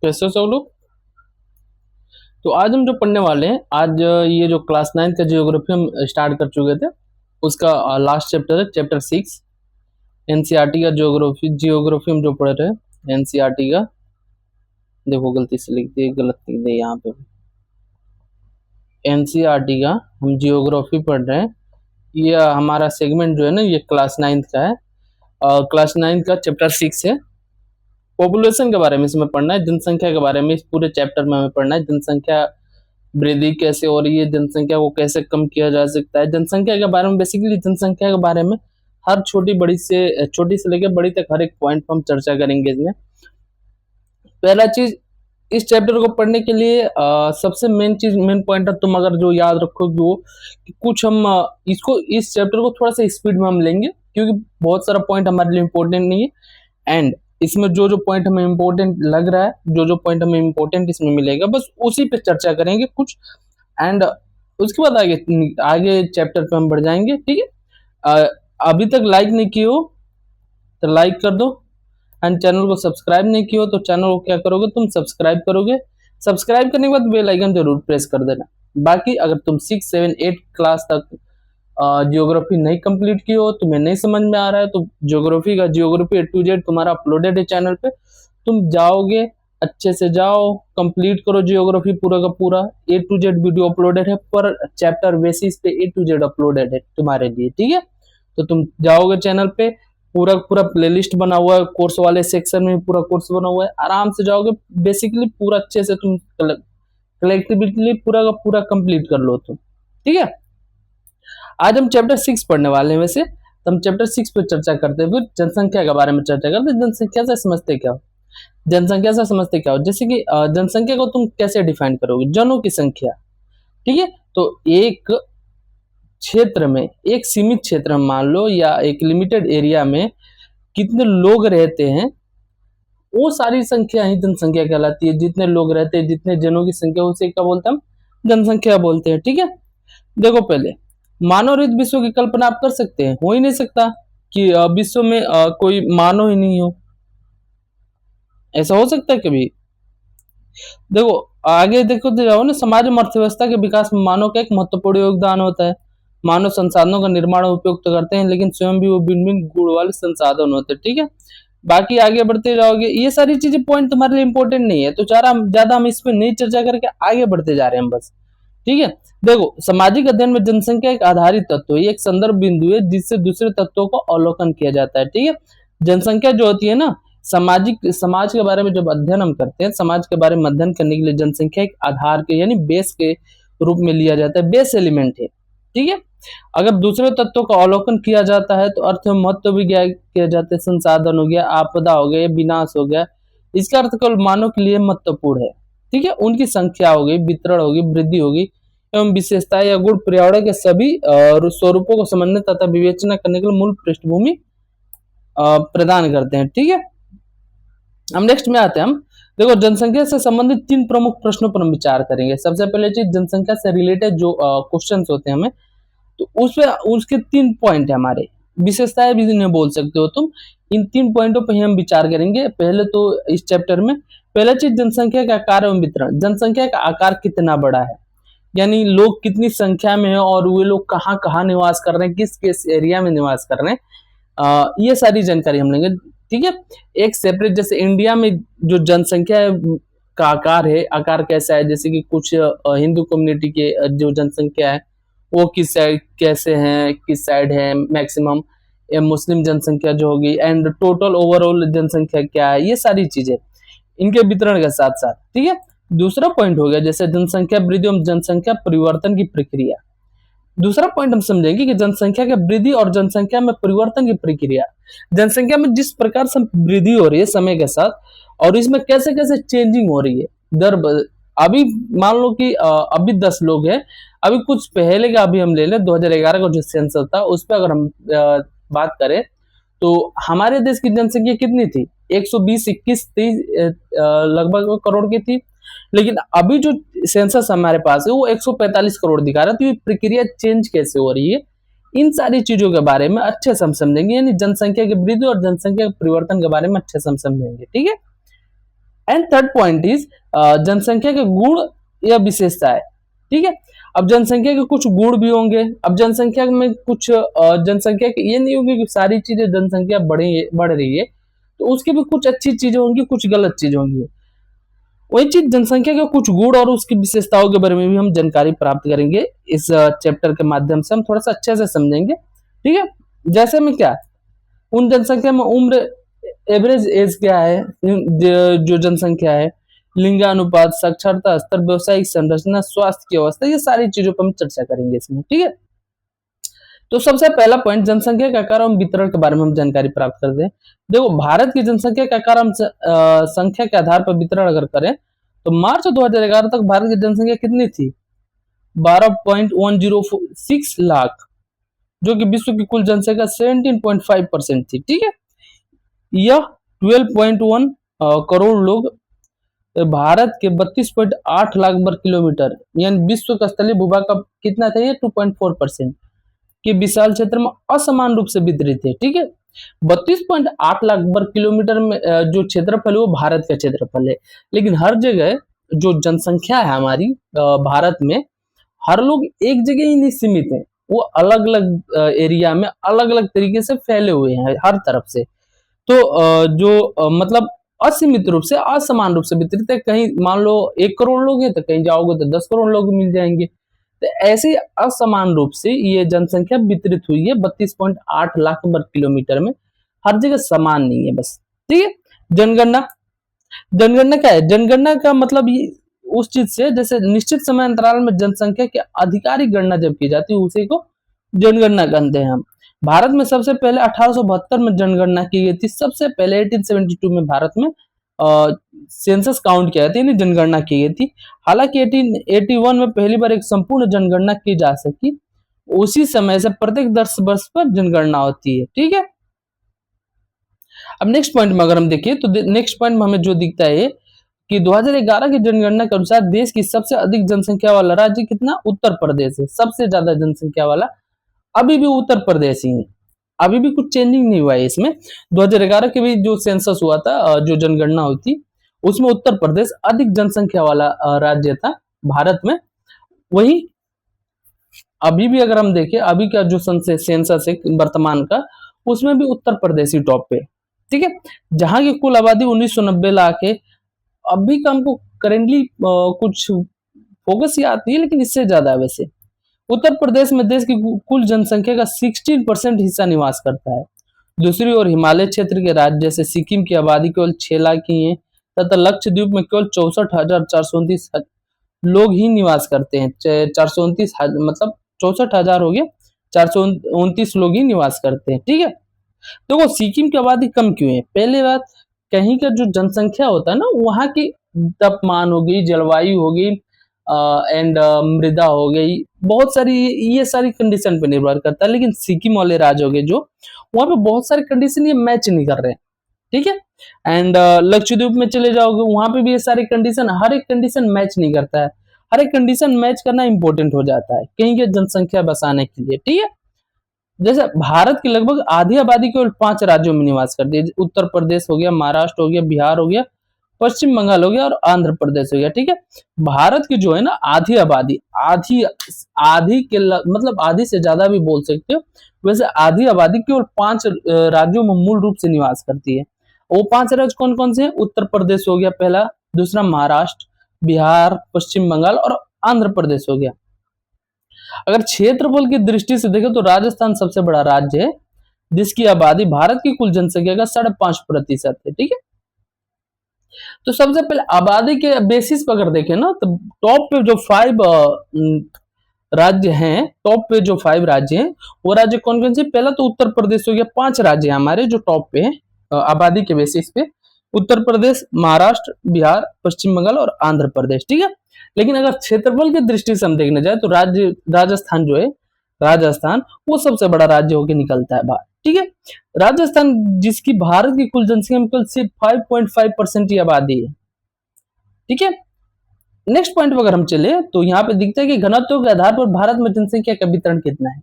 कैसे हो सब लोग। तो आज हम जो पढ़ने वाले हैं, आज ये जो क्लास 9 का जियोग्राफी हम स्टार्ट कर चुके थे, उसका लास्ट चैप्टर है चैप्टर 6। एनसीईआरटी का जियोग्राफी जियोग्राफी हम जो पढ़ रहे हैं एनसीईआरटी का। देखो गलती से लिख दिए, गलत लिख दिए यहाँ पे। एनसीईआरटी का हम जियोग्राफी पढ़ रहे हैं। ये हमारा सेगमेंट जो है ना, ये क्लास 9 का है। क्लास 9 का चैप्टर 6 है। पॉपुलेशन के बारे में इसमें पढ़ना है, जनसंख्या के बारे में इस पूरे चैप्टर में हमें पढ़ना है। जनसंख्या वृद्धि कैसे हो रही है, जनसंख्या को कैसे कम किया जा सकता है, जनसंख्या के बारे में, बेसिकली जनसंख्या के बारे में हर छोटी से लेकर बड़ी तक हर एक पॉइंट पर हम चर्चा करेंगे इसमें। पहला चीज, इस चैप्टर को पढ़ने के लिए सबसे मेन पॉइंट है, तुम अगर जो याद रखोगे वो कि कुछ हम इस चैप्टर को थोड़ा सा स्पीड में हम लेंगे, क्योंकि बहुत सारा पॉइंट हमारे लिए इंपॉर्टेंट नहीं है। एंड इसमें जो पॉइंट हमें इंपॉर्टेंट लग रहा है, जो पॉइंट हमें इंपॉर्टेंट इसमें मिलेगा, बस उसी पे चर्चा करेंगे कुछ। एंड उसके बाद आगे चैप्टर पे हम बढ़ जाएंगे। ठीक है, अभी तक लाइक नहीं किए हो तो लाइक कर दो, एंड चैनल को सब्सक्राइब नहीं किया हो तो चैनल को क्या करोगे, तुम सब्सक्राइब करोगे। सब्सक्राइब करने के बाद बेल आइकन जरूर प्रेस कर देना। बाकी अगर तुम 6, 7, 8 क्लास तक जियोग्राफी नहीं कंप्लीट की हो, तुम्हें नहीं समझ में आ रहा है, तो जियोग्राफी A to Z तुम्हारा अपलोडेड है चैनल पे। तुम जाओगे, अच्छे से जाओ, कंप्लीट करो जियोग्राफी पूरा का पूरा। A to Z video uploaded है, पर चैप्टर बेसिस पे A to Z अपलोडेड है तुम्हारे लिए। ठीक है, तो तुम जाओगे चैनल पे, पूरा पूरा प्लेलिस्ट बना हुआ है, कोर्स वाले सेक्शन में पूरा कोर्स बना हुआ है, आराम से जाओगे। बेसिकली पूरा अच्छे से तुम कलेक्टिवली पूरा का पूरा कंप्लीट कर लो तुम। ठीक है, आज हम चैप्टर 6 पढ़ने वाले हैं। वैसे तो हम चैप्टर 6 पे चर्चा करते हैं, फिर जनसंख्या के बारे में चर्चा करते हैं। जनसंख्या से समझते क्या हो, जनसंख्या से समझते क्या हो, जैसे कि जनसंख्या को तुम कैसे डिफाइन करोगे, जनों की संख्या। ठीक है, तो एक क्षेत्र में, एक सीमित क्षेत्र में मान लो, या एक लिमिटेड एरिया में कितने लोग रहते हैं, वो सारी संख्या ही जनसंख्या कहलाती है। जितने लोग रहते हैं, जितने जनों की संख्या, उसे क्या बोलते हैं, हम जनसंख्या बोलते हैं। ठीक है, देखो पहले मानव रहित विश्व की कल्पना आप कर सकते हैं? हो ही नहीं सकता कि विश्व में कोई मानव ही नहीं हो। ऐसा हो सकता है कभी? देखो आगे देखो तो जाओ ना, समाज में अर्थव्यवस्था के विकास में मानव का एक महत्वपूर्ण योगदान होता है। मानव संसाधनों का निर्माण उपयोग तो करते हैं, लेकिन स्वयं भी वो भिन्न भिन्न गुण वाले संसाधन होते हैं। ठीक है, बाकी आगे बढ़ते जाओगे, ये सारी चीजें पॉइंट तुम्हारे लिए इंपॉर्टेंट नहीं है, तो ज्यादा हम इस पर नहीं चर्चा करके आगे बढ़ते जा रहे हैं बस। ठीक है, देखो सामाजिक अध्ययन में जनसंख्या एक आधारित तत्व है, एक संदर्भ बिंदु है जिससे दूसरे तत्वों को अवलोकन किया जाता है। ठीक है, जनसंख्या जो होती है ना, समाज के बारे में जब अध्ययन हम करते हैं, समाज के बारे में अध्ययन करने के लिए जनसंख्या एक आधार के यानी बेस के रूप में लिया जाता है, बेस एलिमेंट है। ठीक है, अगर दूसरे तत्वों का अवलोकन किया जाता है तो अर्थ में महत्व भी किया जाता है। संसाधन हो गया, आपदा हो गया, विनाश हो गया, इसका अर्थ केवल मानव के लिए महत्वपूर्ण है। ठीक है, उनकी संख्या हो गई, वितरण होगी, वृद्धि होगी एवं विशेषताएं या गुण पर्यावरण के सभी स्वरूपों को समझने तथा विवेचना करने के लिए मूल पृष्ठभूमि प्रदान करते हैं। ठीक है, हम नेक्स्ट में आते हैं। हम देखो जनसंख्या से संबंधित 3 प्रमुख प्रश्नों पर हम विचार करेंगे। सबसे पहले चीज, जनसंख्या से रिलेटेड जो क्वेश्चंस होते हैं हमें, तो उसके 3 पॉइंट है हमारे, विशेषताएं भी इन्हें बोल सकते हो तुम। इन 3 पॉइंटों पर ही हम विचार करेंगे। पहले तो इस चैप्टर में पहला चीज, जनसंख्या का आकार एवं वितरण। जनसंख्या का आकार कितना बड़ा है, यानी लोग कितनी संख्या में है और वे लोग कहाँ कहाँ निवास कर रहे हैं, किस किस एरिया में निवास कर रहे हैं, ये सारी जानकारी हम लेंगे। ठीक है, एक सेपरेट, जैसे इंडिया में जो जनसंख्या का आकार है, आकार कैसा है, जैसे कि कुछ हिंदू कम्युनिटी के जो जनसंख्या है वो किस साइड कैसे हैं, किस साइड है मैक्सिमम, मुस्लिम जनसंख्या जो होगी, एंड टोटल ओवरऑल जनसंख्या क्या है, ये सारी चीजें इनके वितरण के साथ साथ। ठीक है, दूसरा पॉइंट हो गया जैसे जनसंख्या वृद्धि एवं जनसंख्या परिवर्तन की प्रक्रिया। दूसरा पॉइंट हम समझेंगे कि जनसंख्या के वृद्धि और जनसंख्या में परिवर्तन की प्रक्रिया। जनसंख्या में जिस प्रकार से वृद्धि हो रही है समय के साथ, और इसमें कैसे कैसे चेंजिंग हो रही है दर अभी मान लो कि अभी 10 लोग हैं, अभी कुछ पहले का अभी हम ले लें 2011 का जो सेंसस था, उस पर अगर हम बात करें तो हमारे देश की जनसंख्या कितनी थी, 120, 21, 30 लगभग करोड़ की थी। लेकिन अभी जो सेंसस हमारे पास है वो 145 करोड़ दिखा रहा है। तो ये प्रक्रिया चेंज कैसे हो रही है, इन सारी चीजों के बारे में अच्छे से हम समझेंगे, यानी जनसंख्या की वृद्धि और जनसंख्या के परिवर्तन के बारे में अच्छे से हम समझेंगे। ठीक है, एंड थर्ड पॉइंट इज जनसंख्या के गुण या विशेषताएं। ठीक है, अब जनसंख्या के कुछ गुण भी होंगे। अब जनसंख्या में कुछ जनसंख्या के ये नहीं होगी कि सारी चीजें जनसंख्या बढ़ रही है, तो उसके भी कुछ अच्छी चीजें होंगी, कुछ गलत चीजें होंगी। वही चीज जनसंख्या के कुछ गुण और उसकी विशेषताओं के बारे में भी हम जानकारी प्राप्त करेंगे इस चैप्टर के माध्यम से, हम थोड़ा सा अच्छे से समझेंगे। ठीक है, जैसे में क्या, उन जनसंख्या में उम्र, एवरेज एज क्या है, जो जनसंख्या है, लिंगानुपात, साक्षरता स्तर, व्यवसायिक संरचना, स्वास्थ्य की अवस्था, ये सारी चीजों पर हम चर्चा करेंगे इसमें। ठीक है, तो सबसे पहला पॉइंट, जनसंख्या के आकार एवं वितरण के बारे में हम जानकारी प्राप्त करते हैं। देखो, भारत की जनसंख्या के आकार संख्या के आधार पर वितरण अगर करें तो मार्च 2011 तक भारत की जनसंख्या कितनी थी, 12.106 लाख, जो कि विश्व की कुल जनसंख्या 17.5% थी। ठीक है, यह 12.1 करोड़ लोग भारत के 32.8 लाख वर्ग किलोमीटर यानी विश्व का स्थलीय भूभाग का कितना था, ये 2.4% के विशाल क्षेत्र में असमान रूप से वितरित है। ठीक है, 32.8 लाख वर्ग किलोमीटर में जो क्षेत्रफल है वो भारत का क्षेत्रफल है, लेकिन हर जगह जो जनसंख्या है हमारी भारत में, हर लोग एक जगह ही नहीं सीमित है, वो अलग अलग एरिया में अलग अलग तरीके से फैले हुए हैं हर तरफ से। तो जो मतलब असीमित रूप से, असमान रूप से वितरित है। कहीं मान लो 1 करोड़ लोग हैं तो कहीं जाओगे तो 10 करोड़ लोग मिल जाएंगे। तो ऐसे असमान रूप से ये जनसंख्या वितरित हुई है 32.8 लाख वर्ग किलोमीटर में, हर जगह समान नहीं है बस। ठीक है, जनगणना, जनगणना क्या है, जनगणना का मतलब ये उस चीज से, जैसे निश्चित समय अंतराल में जनसंख्या की आधिकारिक गणना जब की जाती है उसी को जनगणना कहते हैं हम। भारत में सबसे पहले 1872 में जनगणना की गई थी, सबसे पहले 1872 में भारत में सेंसस काउंट किया था, यानी जनगणना की गई थी। हालांकि 1881 में पहली बार एक संपूर्ण जनगणना की जा सकी, उसी समय से प्रत्येक 10 वर्ष पर जनगणना होती है। ठीक है, अब नेक्स्ट पॉइंट में अगर हम देखिए तो नेक्स्ट पॉइंट में हमें जो दिखता है कि 2011 की जनगणना के अनुसार देश की सबसे अधिक जनसंख्या वाला राज्य कितना, उत्तर प्रदेश है। सबसे ज्यादा जनसंख्या वाला अभी भी उत्तर प्रदेश ही है, अभी भी कुछ चेंजिंग नहीं हुआ है इसमें। 2011 के भी जो सेंसस हुआ था, जो जनगणना हुई थी, उसमें उत्तर प्रदेश अधिक जनसंख्या वाला राज्य था भारत में। वही अभी भी अगर हम देखें, अभी का जो सेंसस है वर्तमान का, उसमें भी उत्तर प्रदेश ही टॉप पे। ठीक है, जहां की कुल आबादी 1990 लाख है। अभी का हमको करेंटली कुछ फोकस ये आती है, लेकिन इससे ज्यादा है वैसे। उत्तर प्रदेश में देश की कुल जनसंख्या का 16% हिस्सा निवास करता है। दूसरी ओर हिमालय क्षेत्र के राज्य जैसे सिक्किम की आबादी केवल 6 लाख की है, तथा लक्षद्वीप में केवल 64,429 लोग ही निवास करते हैं। 429 मतलब 64,000 हो गया, 429 लोग ही निवास करते हैं। ठीक है, देखो सिक्किम की आबादी कम क्यों है, पहले बात, कहीं का जो जनसंख्या होता है ना, वहां की तापमान हो गई, जलवायु हो गई, एंड मृदा हो गई, बहुत सारी ये सारी कंडीशन पे निर्भर करता है। लेकिन सिक्किम वाले राज्य हो गए जो, वहां पे बहुत सारी कंडीशन ये मैच नहीं कर रहे हैं। ठीक है, एंड लक्षद्वीप में चले जाओगे, वहां पे भी ये सारी कंडीशन, हर एक कंडीशन मैच नहीं करता है। हर एक कंडीशन मैच करना इंपॉर्टेंट हो जाता है कहीं के जनसंख्या बसाने के लिए। ठीक है, जैसे भारत की लगभग आधी आबादी केवल 5 राज्यों में निवास करती है। उत्तर प्रदेश हो गया, महाराष्ट्र हो गया, बिहार हो गया, पश्चिम बंगाल हो गया और आंध्र प्रदेश हो गया। ठीक है, भारत की जो है ना आधी आबादी, आधी आधी के मतलब आधी से ज्यादा भी बोल सकते हो, वैसे आधी आबादी केवल 5 राज्यों में मूल रूप से निवास करती है। वो 5 राज्य कौन कौन से हैं, उत्तर प्रदेश हो गया पहला, दूसरा महाराष्ट्र, बिहार, पश्चिम बंगाल और आंध्र प्रदेश हो गया। अगर क्षेत्रफल की दृष्टि से देखें तो राजस्थान सबसे बड़ा राज्य है, जिसकी आबादी भारत की कुल जनसंख्या का 5.5% है। ठीक है, तो सबसे पहले आबादी के बेसिस पर अगर देखें ना, तो टॉप पे जो 5 राज्य हैं, टॉप पे जो 5 राज्य हैं, वो राज्य कौन कौन से, पहला तो उत्तर प्रदेश हो गया। 5 राज्य हमारे जो टॉप पे हैं आबादी के बेसिस पे, उत्तर प्रदेश, महाराष्ट्र, बिहार, पश्चिम बंगाल और आंध्र प्रदेश। ठीक है, लेकिन अगर क्षेत्रफल की दृष्टि से हम देखने जाए तो राज्य राजस्थान जो है, राजस्थान वो सबसे बड़ा राज्य होकर निकलता है बाहर। ठीक है, राजस्थान जिसकी भारत की कुल जनसंख्या में केवल सिर्फ 5.5% की आबादी है। ठीक है, नेक्स्ट पॉइंट पर अगर हम चले तो यहाँ पे दिखता है कि घनत्व के आधार पर भारत में जनसंख्या का वितरण कितना है।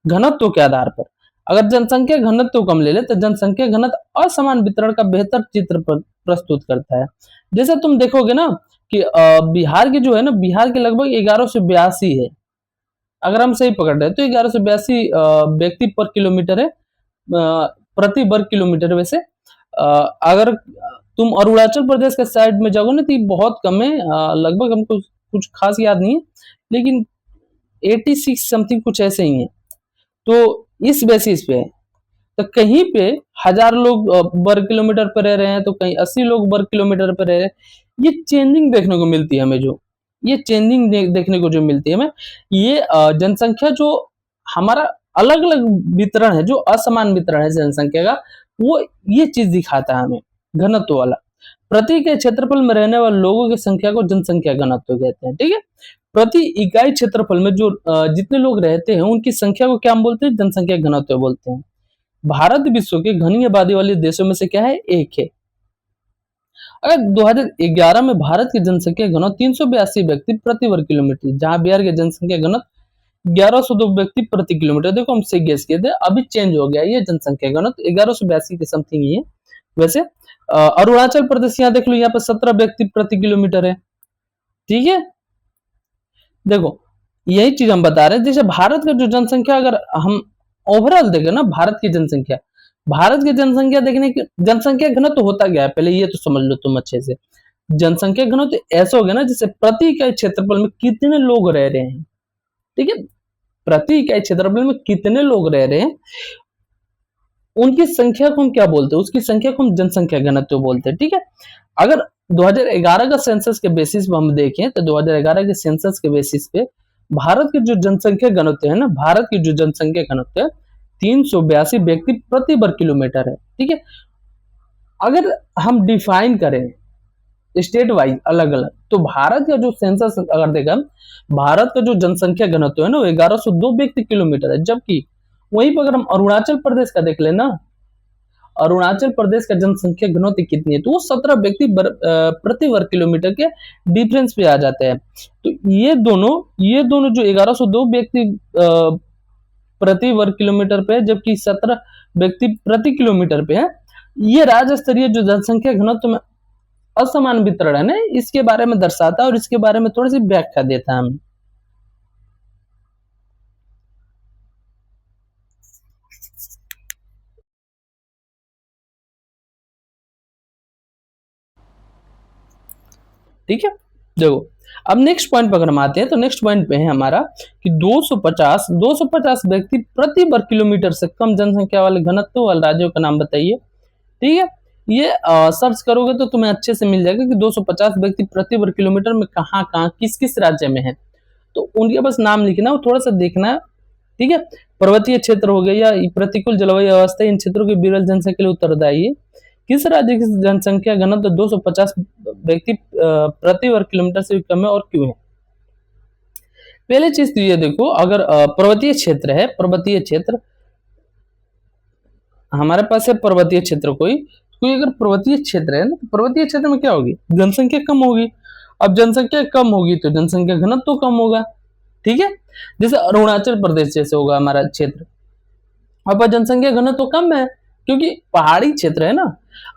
घनत्व के आधार पर अगर जनसंख्या घनत्व कम ले ले तो जनसंख्या घनत्व असमान वितरण का बेहतर चित्र प्रस्तुत करता है। जैसे तुम देखोगे ना कि बिहार की जो है ना, बिहार के लगभग 1182 है, अगर हम सही पकड़ रहे हैं तो 1182 व्यक्ति पर किलोमीटर है, प्रति वर्ग किलोमीटर। वैसे अगर तुम अरुणाचल प्रदेश के साइड में जाओगे ना तो ये बहुत कम है, लगभग हमको कुछ खास याद नहीं है, लेकिन 86 समथिंग कुछ ऐसे ही है। तो इस बेसिस पे तो कहीं पे 1000 लोग वर्ग किलोमीटर पर रह रहे हैं, तो कहीं 80 लोग वर्ग किलोमीटर पर रह रहे हैं। ये चेंजिंग देखने को मिलती है हमें, जो ये चेंजिंग देखने को जो मिलती है हमें, ये जनसंख्या जो हमारा अलग अलग वितरण है, जो असमान वितरण है जनसंख्या का, वो ये चीज दिखाता है हमें घनत्व वाला। प्रति के क्षेत्रफल में रहने वाले लोगों की संख्या को जनसंख्या घनत्व कहते हैं। ठीक है, प्रति इकाई क्षेत्रफल में जो जितने लोग रहते हैं उनकी संख्या को क्या हम बोलते हैं, जनसंख्या घनत्व बोलते हैं। भारत विश्व के घनी आबादी वाले देशों में से क्या है, एक है। अगर 2011 में भारत की जनसंख्या घनत्व 382 व्यक्ति प्रति वर्ग किलोमीटर, जहां बिहार की जनसंख्या घनत्व 1102 व्यक्ति प्रति किलोमीटर। देखो हम से गेस किए थे, अभी चेंज हो गया ये जनसंख्या घनत्व 1182 के समथिंग ही है। वैसे अरुणाचल प्रदेश यहाँ देख लो, यहाँ पे 17 व्यक्ति प्रति किलोमीटर है। ठीक है, देखो यही चीज हम बता रहे हैं। जैसे भारत का जो जनसंख्या, अगर हम ओवरऑल देखें ना, भारत की जनसंख्या देखने की, जनसंख्या घनत्व होता गया है, पहले ये तो समझ लो तुम अच्छे से। जनसंख्या घनत्व ऐसा हो गया ना, जैसे प्रति इकाई क्षेत्रफल में कितने लोग रह रहे हैं। ठीक है, प्रति इकाई क्षेत्रफल में कितने लोग रह रहे हैं, उनकी संख्या को हम क्या बोलते हैं, उसकी संख्या को हम जनसंख्या घनत्व बोलते हैं। ठीक है, अगर 2011 का सेंसस के बेसिस पे हम देखें तो 2011 के सेंसस के बेसिस पे भारत की जो जनसंख्या घनत्व है ना, भारत की जो जनसंख्या घनत्व है 382 व्यक्ति प्रति वर्ग किलोमीटर है। ठीक है, अगर हम डिफाइन करें स्टेट वाइज अलग अलग, तो भारत का जो सेंसस अगर देखा, भारत का जो जनसंख्या घनत्व है ना, वो 1102 व्यक्ति किलोमीटर है। जबकि वहीं पर अगर हम अरुणाचल प्रदेश का देख लेना, अरुणाचल प्रदेश का जनसंख्या घनत्व कितनी है, तो वो 17 व्यक्ति प्रति वर्ग किलोमीटर के डिफरेंस पे आ जाते हैं। तो ये दोनों जो 1102 व्यक्ति प्रति वर्ग किलोमीटर पे, जबकि 17 व्यक्ति प्रति किलोमीटर पे है, ये राज्य स्तरीय जो जनसंख्या घनत्व में असमान वितरण है ना, इसके बारे में दर्शाता है और इसके बारे में थोड़ी सी व्याख्या देता है हमें। ठीक है, देखो अब नेक्स्ट पॉइंट पर अगर हम आते हैं तो नेक्स्ट पॉइंट पे है हमारा कि 250 व्यक्ति प्रति वर्ग किलोमीटर से कम जनसंख्या वाले घनत्व वाले राज्यों का नाम बताइए। ठीक है, ये सर्च करोगे तो तुम्हें अच्छे से मिल जाएगा कि 250 व्यक्ति प्रति वर्ग किलोमीटर में कहाँ कहाँ किस किस राज्य में है, तो उनके बस नाम लिखना और थोड़ा सा देखना है। ठीक है, पर्वतीय क्षेत्र हो गया या प्रतिकूल जलवायु अवस्था, इन क्षेत्रों की विरल जनसंख्या के लिए उत्तरदायी है। किस राज्य की जनसंख्या घनत्व 250 व्यक्ति प्रति वर्ग किलोमीटर से कम है और क्यों है। पहले चीज तो ये देखो, अगर पर्वतीय क्षेत्र है, पर्वतीय क्षेत्र हमारे पास है, पर्वतीय क्षेत्र कोई अगर पर्वतीय क्षेत्र है ना, तो पर्वतीय क्षेत्र में क्या होगी, जनसंख्या कम होगी। अब जनसंख्या कम होगी तो जनसंख्या घनत्व तो कम होगा। ठीक है, जैसे अरुणाचल प्रदेश जैसे होगा हमारा क्षेत्र, अब जनसंख्या घनत्व तो कम है क्योंकि पहाड़ी क्षेत्र है ना।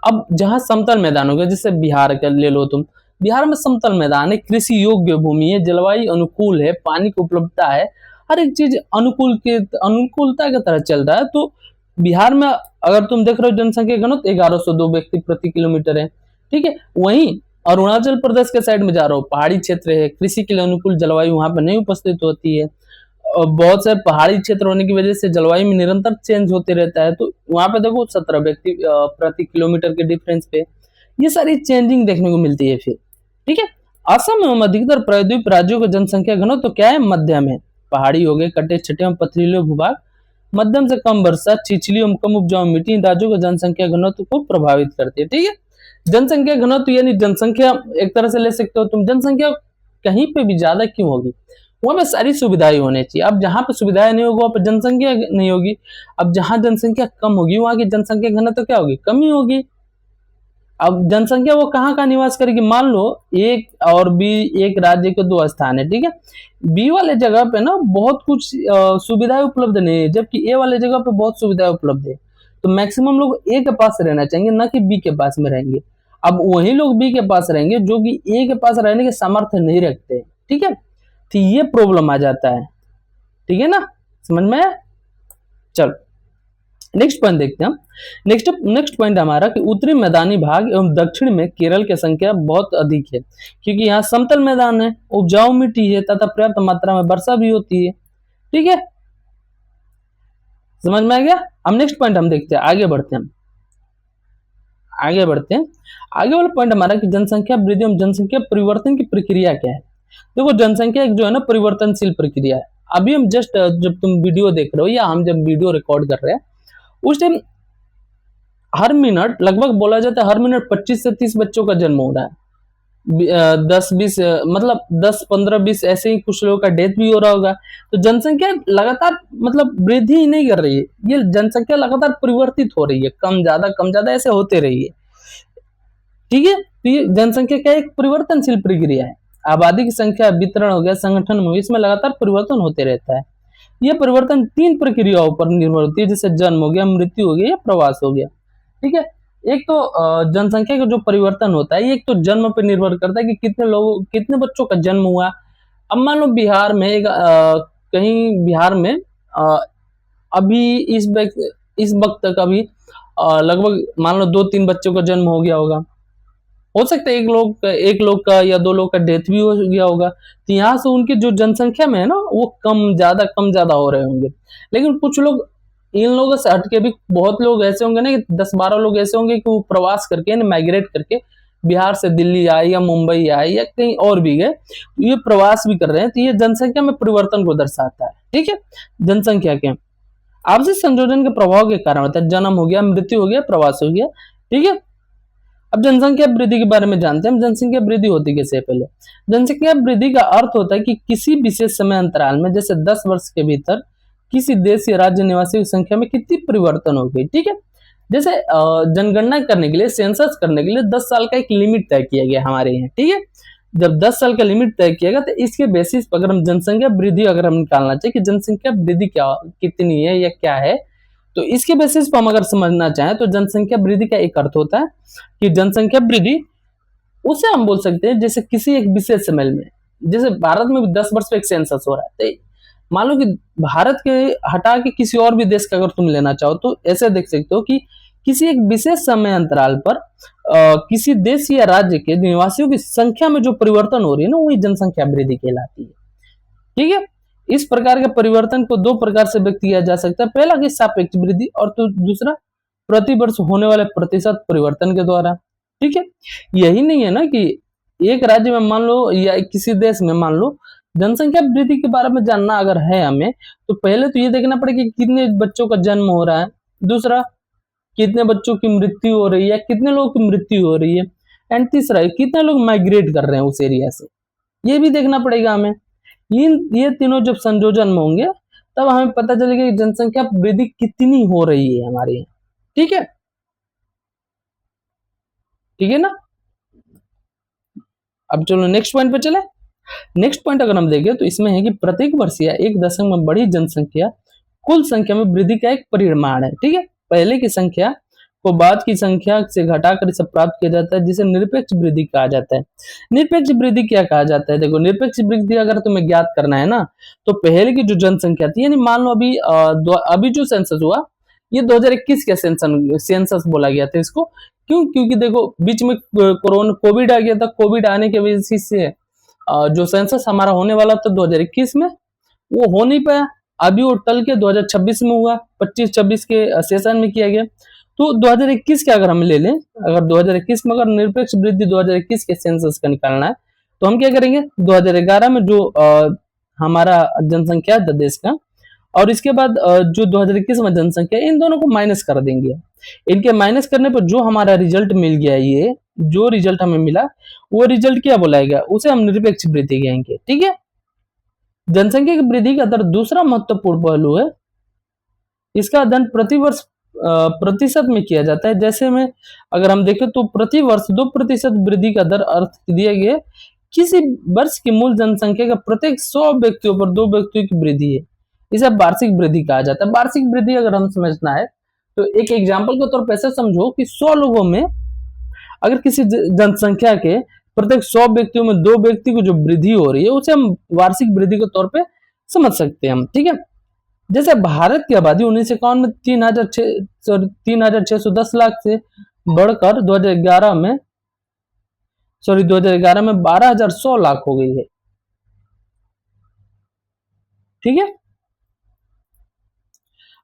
अब जहां समतल मैदान होगा, जैसे बिहार का ले लो तुम, बिहार में समतल मैदान है, कृषि योग्य भूमि है, जलवायु अनुकूल है, पानी की उपलब्धता है, हर एक चीज अनुकूलता की तरह चल रहा है। तो बिहार में अगर तुम देख रहे हो जनसंख्या घनत्व 1102 व्यक्ति प्रति किलोमीटर है। ठीक है, वहीं अरुणाचल प्रदेश के साइड में जा रहा हो, पहाड़ी क्षेत्र है, कृषि के लिए अनुकूल जलवायु वहां पर नहीं उपस्थित होती है, और बहुत सारे पहाड़ी क्षेत्र होने की वजह से जलवायु में निरंतर चेंज होते रहता है। तो वहां पे देखो 17 व्यक्ति प्रति किलोमीटर के डिफरेंस पे ये सारी चेंजिंग देखने को मिलती है फिर। ठीक है, असम एवं अधिकतर प्रायद्वीप राज्यों का जनसंख्या घनत्व तो क्या है, मध्यम है। पहाड़ी हो गए, कटे छठे एवं पथरीले भूभाग, मध्यम से कम वर्षा, छिछली एवं कम उपजाऊ मिट्टी इन राज्यों का जनसंख्या घनत्व को प्रभावित करती है। ठीक है, जनसंख्या घनत्व यानी जनसंख्या एक तरह से ले सकते हो तुम, जनसंख्या कहीं पे भी ज्यादा क्यों होगी, वहां पे सारी सुविधाएं होनी चाहिए। अब जहां पे सुविधाएं नहीं होगी वहां पे जनसंख्या नहीं होगी। अब जहां जनसंख्या कम होगी वहां की जनसंख्या घनत्व क्या होगी, कमी होगी। अब जनसंख्या वो कहाँ का निवास करेगी, मान लो एक और बी, एक राज्य के दो स्थान है, ठीक है। बी वाले जगह पे ना बहुत कुछ सुविधाएं उपलब्ध नहीं है, जबकि ए वाले जगह पे बहुत सुविधाएं उपलब्ध है। तो मैक्सिमम लोग ए के पास रहना चाहेंगे, ना कि बी के पास में रहेंगे। अब वही लोग बी के पास रहेंगे जो कि ए के पास रहने के सामर्थ्य नहीं रखते, ठीक है। तो ये प्रॉब्लम आ जाता है, ठीक है ना, समझ में आया। चलो नेक्स्ट पॉइंट देखते हैं हम। नेक्स्ट पॉइंट हमारा कि उत्तरी मैदानी भाग एवं दक्षिण में केरल की संख्या बहुत अधिक है, क्योंकि यहाँ समतल मैदान है, उपजाऊ मिट्टी है तथा पर्याप्त मात्रा में वर्षा भी होती है, ठीक है, समझ में आ गया। अब नेक्स्ट पॉइंट हम देखते हैं, आगे बढ़ते हैं आगे वाला पॉइंट हमारा कि जनसंख्या वृद्धि एवं जनसंख्या परिवर्तन की प्रक्रिया क्या है। देखो जनसंख्या एक जो है ना परिवर्तनशील प्रक्रिया है। अभी हम जस्ट जब तुम वीडियो देख रहे हो या हम जब वीडियो रिकॉर्ड कर रहे हैं उस टाइम हर मिनट लगभग बोला जाता है हर मिनट 25 से 30 बच्चों का जन्म हो रहा है। 10-20 मतलब 10-15-20 ऐसे ही कुछ लोगों का डेथ भी हो रहा होगा। तो जनसंख्या लगातार मतलब वृद्धि ही नहीं कर रही है, ये जनसंख्या लगातार परिवर्तित हो रही है, कम ज्यादा ऐसे होते रही है, ठीक है। तो ये जनसंख्या का एक परिवर्तनशील प्रक्रिया है। आबादी की संख्या, वितरण हो गया, संगठन में, इसमें लगातार परिवर्तन होते रहता है। यह परिवर्तन 3 प्रक्रियाओं पर निर्भर होती है, जैसे जन्म हो गया, मृत्यु हो गया या प्रवास हो गया, ठीक है। एक तो जनसंख्या का जो परिवर्तन होता है, एक तो जन्म पर निर्भर करता है कि कितने बच्चों का जन्म हुआ। अब मान लो बिहार में कहीं बिहार में अभी इस वक्त तक अभी लगभग मान लो 2-3 बच्चों का जन्म हो गया होगा। हो सकता है एक लोग का या 2 लोग का डेथ भी हो गया होगा। तो यहाँ से उनकी जो जनसंख्या में है ना वो कम ज्यादा हो रहे होंगे। लेकिन कुछ लोग इन लोगों से हटके भी बहुत लोग ऐसे होंगे ना कि 10-12 लोग ऐसे होंगे कि वो प्रवास करके माइग्रेट करके बिहार से दिल्ली आए या मुंबई आए या कहीं और भी गए, ये प्रवास भी कर रहे हैं। तो ये जनसंख्या में परिवर्तन को दर्शाता है, ठीक है। जनसंख्या के आपसी संयोजन के प्रभाव के कारण होता है, जन्म हो गया, मृत्यु हो गया, प्रवास हो गया, ठीक है। अब जनसंख्या वृद्धि के बारे में जानते हैं। जनसंख्या वृद्धि होती कैसे है पहले। जनसंख्या वृद्धि का अर्थ होता है कि किसी विशेष समय अंतराल में, जैसे 10 वर्ष के भीतर किसी देश या राज्य निवासियों की संख्या में कितनी परिवर्तन हो गई, ठीक है। जैसे जनगणना करने के लिए, सेंसस करने के लिए 10 साल का एक लिमिट तय किया गया हमारे यहाँ, ठीक है। जब 10 साल का लिमिट तय किया गया तो इसके बेसिस पर अगर हम जनसंख्या वृद्धि अगर हम निकालना चाहिए कि जनसंख्या वृद्धि कितनी है या क्या है, तो इसके बेसिस पर हम अगर समझना चाहें तो जनसंख्या वृद्धि का एक अर्थ होता है कि जनसंख्या वृद्धि उसे हम बोल सकते हैं जैसे किसी एक विशेष समय में, जैसे भारत में 10 वर्ष पे एक सेंसस हो रहा है, तो मान लो कि भारत के हटा के किसी और भी देश का अगर तुम लेना चाहो तो ऐसे देख सकते हो कि किसी एक विशेष समय अंतराल पर किसी देश या राज्य के निवासियों की संख्या में जो परिवर्तन हो रही है ना वही जनसंख्या वृद्धि कहलाती है, ठीक है। इस प्रकार के परिवर्तन को 2 प्रकार से व्यक्त किया जा सकता है। पहला कि सापेक्ष वृद्धि और तो दूसरा प्रति वर्ष होने वाले प्रतिशत परिवर्तन के द्वारा, ठीक है। यही नहीं है ना कि एक राज्य में मान लो या किसी देश में मान लो जनसंख्या वृद्धि के बारे में जानना अगर है हमें, तो पहले तो ये देखना पड़ेगा कि कितने बच्चों का जन्म हो रहा है, दूसरा कितने बच्चों की मृत्यु हो रही है, कितने लोगों की मृत्यु हो रही है, एंड तीसरा कितने लोग माइग्रेट कर रहे हैं उस एरिया से, ये भी देखना पड़ेगा हमें। ये तीनों जब संयोजन में होंगे तब हमें पता चलेगा कि जनसंख्या वृद्धि कितनी हो रही है हमारे यहाँ, ठीक है, ठीक है ना। अब चलो नेक्स्ट पॉइंट पे चले। नेक्स्ट पॉइंट अगर हम देखें तो इसमें है कि प्रत्येक वर्ष या एक दशक में बड़ी जनसंख्या कुल संख्या में वृद्धि का एक परिमाण है, ठीक है। पहले की संख्या को बाद की संख्या से घटाकर इसे प्राप्त किया जाता है, जिसे निरपेक्ष वृद्धि कहा जाता है। निरपेक्ष वृद्धि क्या कहा जाता है, देखो निरपेक्ष वृद्धि अगर तुम्हें ज्ञात करना है ना तो पहले की जो जनसंख्या थी, यानी मान लो अभी जो सेंसस हुआ ये 2021 का सेंसस बोला गया था इसको। क्यों? क्योंकि देखो बीच में कोरोना कोविड आ गया था, कोविड आने की वजह से जो सेंसस हमारा होने वाला था 2021 में वो हो नहीं पाया। अभी वो टल के 2026 में हुआ, 25-26 के सेशन में किया गया। तो 2021 के अगर हम ले लें, अगर 2021 में अगर निरपेक्ष वृद्धि 2021 के सेंसस का निकालना है तो हम क्या करेंगे, 2011 में जो हमारा जनसंख्या था देश का और इसके बाद जो 2021 में जनसंख्या, इन दोनों को माइनस कर देंगे। इनके माइनस करने पर जो हमारा रिजल्ट मिल गया, ये जो रिजल्ट हमें मिला वो रिजल्ट क्या बुलाएगा, उसे हम निरपेक्ष वृद्धि कहेंगे, ठीक है। जनसंख्या की वृद्धि का दर दूसरा महत्वपूर्ण पहलू है। इसका अध्ययन प्रतिवर्ष प्रतिशत में किया जाता है। जैसे में अगर हम देखें तो प्रति वर्ष 2% वृद्धि का दर अर्थ दिया गया है किसी वर्ष की मूल जनसंख्या का प्रत्येक 100 व्यक्तियों पर 2 व्यक्तियों की वृद्धि है। इसे वार्षिक वृद्धि कहा जाता है। वार्षिक वृद्धि अगर हम समझना है तो एक एग्जाम्पल के तौर पर ऐसे समझो कि 100 लोगों में अगर किसी जनसंख्या के प्रत्येक 100 व्यक्तियों में 2 व्यक्ति को जो वृद्धि हो रही है उसे हम वार्षिक वृद्धि के तौर पे समझ सकते हैं हम, ठीक है। जैसे भारत की आबादी 1951 में 3,610 लाख से बढ़कर 2011 में 12,100 लाख हो गई है, ठीक है।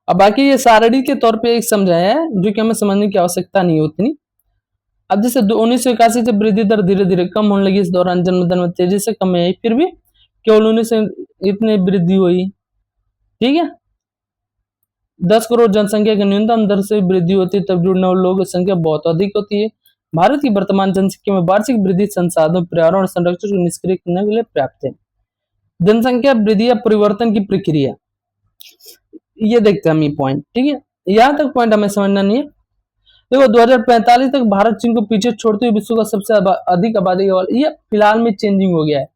अब बाकी ये सारणी के तौर पे एक समझाया है जो कि हमें समझने की आवश्यकता नहीं उतनी। अब जैसे 1981 से वृद्धि दर धीरे धीरे कम होने लगी, इस दौरान जन्म दर में तेजी से कमी आई, फिर भी केवल 19 इतनी वृद्धि हुई, ठीक है। 10 करोड़ जनसंख्या की न्यूनतम दर से वृद्धि होती है तब जुड़ने वाले लोगों की संख्या बहुत अधिक होती है। भारत की वर्तमान जनसंख्या में वार्षिक वृद्धि संसाधनों पर्यावरण और संरक्षण को निष्क्रिय करने के लिए पर्याप्त है। जनसंख्या वृद्धि या परिवर्तन की प्रक्रिया, ये देखते हैं हम ये पॉइंट, ठीक है। यहां तक पॉइंट हमें समझना नहीं है। देखो 2045 तक भारत चीन को पीछे छोड़ते हुए विश्व का सबसे अधिक आबादी वाला, ये फिलहाल में चेंजिंग हो गया है।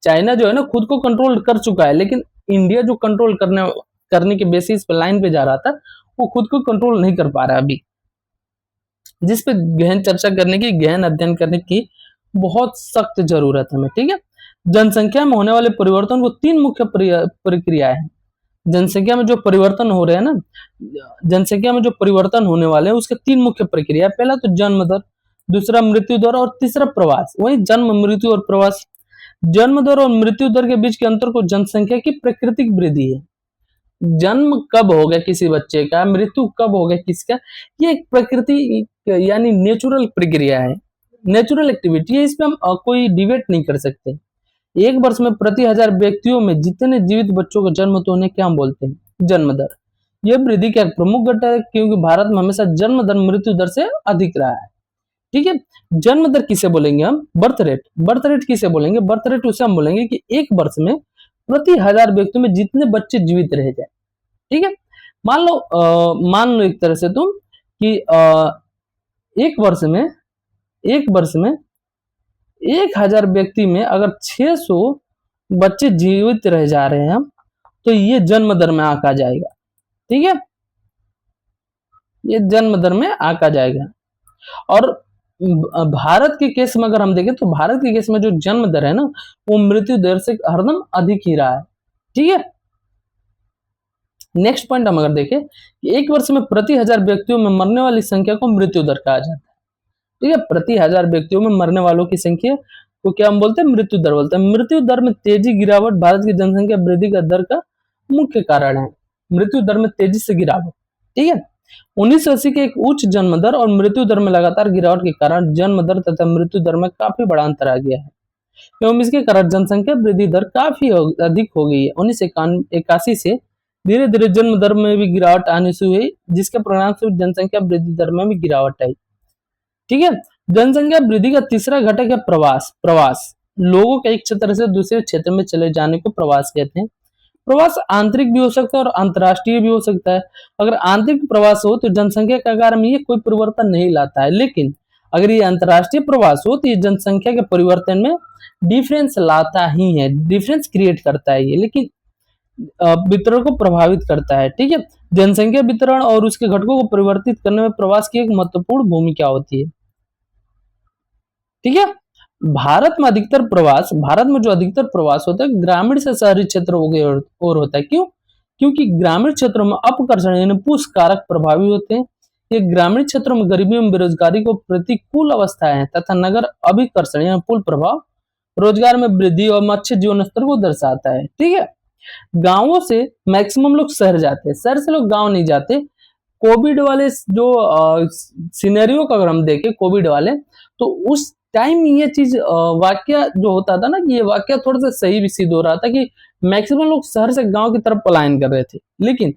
चाइना जो है ना खुद को कंट्रोल कर चुका है, लेकिन इंडिया जो कंट्रोल करने के बेसिस पे लाइन पे जा रहा था वो खुद को कंट्रोल नहीं कर पा रहा अभी, जिस पे गहन चर्चा करने की, गहन अध्ययन करने की बहुत सख्त जरूरत है हमें, ठीक है। जनसंख्या में होने वाले परिवर्तन को 3 मुख्य प्रक्रियाएं हैं। जनसंख्या में जो परिवर्तन हो रहे हैं ना, जनसंख्या में जो परिवर्तन होने वाले हैं उसके 3 मुख्य प्रक्रिया, पहला तो जन्म दर, दूसरा मृत्यु दर और तीसरा प्रवास। वही जन्म, मृत्यु और प्रवास। जन्म दर और मृत्यु दर के बीच के अंतर को जनसंख्या की प्राकृतिक वृद्धि है। जन्म कब हो गया किसी बच्चे का, मृत्यु कब हो गया किसका, ये एक प्रकृति यानी नेचुरल प्रक्रिया है, नेचुरल एक्टिविटी है। इसमें हम कोई डिबेट नहीं कर सकते। एक वर्ष में प्रति 1000 व्यक्तियों में जितने जीवित बच्चों का जन्म होता है उन्हें क्या हम बोलते हैं, जन्म दर। यह वृद्धि का एक प्रमुख घटक है क्योंकि भारत में हमेशा जन्म दर मृत्यु दर से अधिक रहा है, ठीक है। जन्म दर किसे बोलेंगे हम, बर्थ रेट। बर्थ रेट किसे बोलेंगे, बर्थ रेट उसे हम बोलेंगे कि एक वर्ष में प्रति 1000 व्यक्तियों में जितने बच्चे जीवित रह जाए, ठीक है। मान लो एक तरह से तुम कि एक वर्ष में 1000 व्यक्ति में अगर 600 बच्चे जीवित रह जा रहे हैं तो ये जन्म दर में आंका जाएगा, ठीक है। ये जन्म दर में आंका जाएगा। और भारत के केस में अगर हम देखें तो भारत के केस में जो जन्म दर है ना वो मृत्यु दर से हरदम अधिक ही रहा है, ठीक है। नेक्स्ट पॉइंट हम अगर देखें कि एक वर्ष में प्रति 1000 व्यक्तियों में मरने वाली संख्या को मृत्यु दर कहा जाता है, ठीक है। प्रति 1000 व्यक्तियों में मरने वालों की संख्या को क्या हम बोलते हैं, मृत्यु दर बोलते हैं। मृत्यु दर में तेजी गिरावट भारत की जनसंख्या वृद्धि का दर का मुख्य कारण है, मृत्यु दर में तेजी से गिरावट, ठीक है। 1980 के एक उच्च जन्म दर और मृत्यु दर में लगातार गिरावट के कारण जन्म दर तथा मृत्यु दर में काफी बड़ा अंतर आ गया है एवं इसके कारण जनसंख्या वृद्धि दर काफी अधिक हो गई है। 1981 से धीरे धीरे जन्म दर में भी गिरावट आने शुरू हुई, जिसके परिणाम स्वरूप जनसंख्या वृद्धि दर में भी गिरावट आई, ठीक है। जनसंख्या वृद्धि का तीसरा घटक है प्रवास। प्रवास लोगों के एक क्षेत्र से दूसरे क्षेत्र में चले जाने को प्रवास कहते हैं। प्रवास आंतरिक भी हो सकता है और अंतरराष्ट्रीय भी हो सकता है। अगर आंतरिक प्रवास हो तो जनसंख्या के आकार में ये कोई परिवर्तन नहीं लाता है, लेकिन अगर ये अंतरराष्ट्रीय प्रवास हो तो ये जनसंख्या के परिवर्तन में डिफरेंस लाता ही है, डिफरेंस क्रिएट करता है ये, लेकिन वितरण को प्रभावित करता है, ठीक है। जनसंख्या वितरण और उसके घटकों को परिवर्तित करने में प्रवास की एक महत्वपूर्ण भूमिका होती है, ठीक है। भारत में जो अधिकतर प्रवास होता है ग्रामीण से शहरी क्षेत्र हो गए और होता है। क्यों? क्योंकि ग्रामीण क्षेत्रों में अपकर्षण यानी पुश कारक प्रभावी होते हैं। ये ग्रामीण क्षेत्रों में गरीबी एवं बेरोजगारी को प्रतिकूल अवस्थाएं हैं तथा नगर अभिकर्षण यानी पुल प्रभाव रोजगार में वृद्धि और अच्छे जीवन स्तर को दर्शाता है, ठीक है। गांवों से मैक्सिमम लोग शहर जाते हैं, शहर से लोग गांव नहीं जाते। कोविड वाले जो सिनेरियो का अगर हम देखें कोविड वाले, तो उस टाइम ये चीज वाक्य जो होता था ना कि ये वाक्य थोड़ा सा सही भी सिद्ध हो रहा था कि मैक्सिमम लोग शहर से गांव की तरफ पलायन कर रहे थे, लेकिन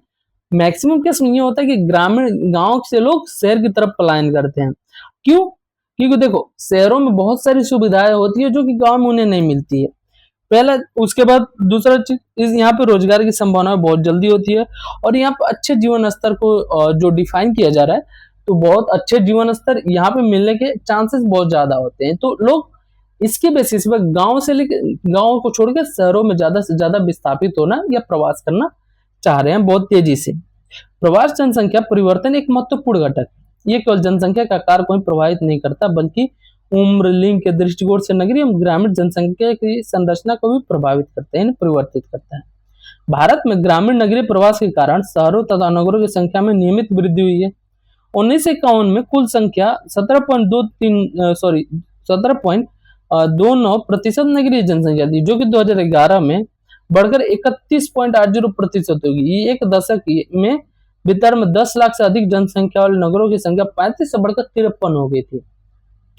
मैक्सिमम केस में ये होता है कि ग्रामीण गांव से लोग शहर की तरफ पलायन करते हैं। क्यों? क्योंकि देखो शहरों में बहुत सारी सुविधाएं होती है जो कि गांव में उन्हें नहीं मिलती है। पहला, उसके बाद दूसरा चीज, यहाँ पे रोजगार की संभावना बहुत जल्दी होती है, और यहाँ पे अच्छे जीवन स्तर को जो डिफाइन किया जा रहा है, तो बहुत अच्छे जीवन स्तर यहाँ पे मिलने के चांसेस बहुत ज्यादा होते हैं। तो लोग इसके बेसिस पे गांव से लेकर, गांव को छोड़कर शहरों में ज्यादा से ज्यादा विस्थापित होना या प्रवास करना चाह रहे हैं बहुत तेजी से। प्रवास जनसंख्या परिवर्तन एक महत्वपूर्ण घटक, ये केवल जनसंख्या का आकार को ही प्रभावित नहीं करता, बल्कि उम्र, लिंग के दृष्टिकोण से नगरीय एवं ग्रामीण जनसंख्या की संरचना को भी प्रभावित करते हैं, परिवर्तित करता है। भारत में ग्रामीण नगरीय प्रवास के कारण शहरों तथा नगरों की संख्या में नियमित वृद्धि हुई है। 1951 में कुल संख्या 17.29% नगरीय जनसंख्या थी, जो कि 2011 में बढ़कर 31.80% होगी। ये एक दशक में भीतर में 10 लाख से अधिक जनसंख्या वाले नगरों की संख्या 35 से बढ़कर 53 हो गई थी।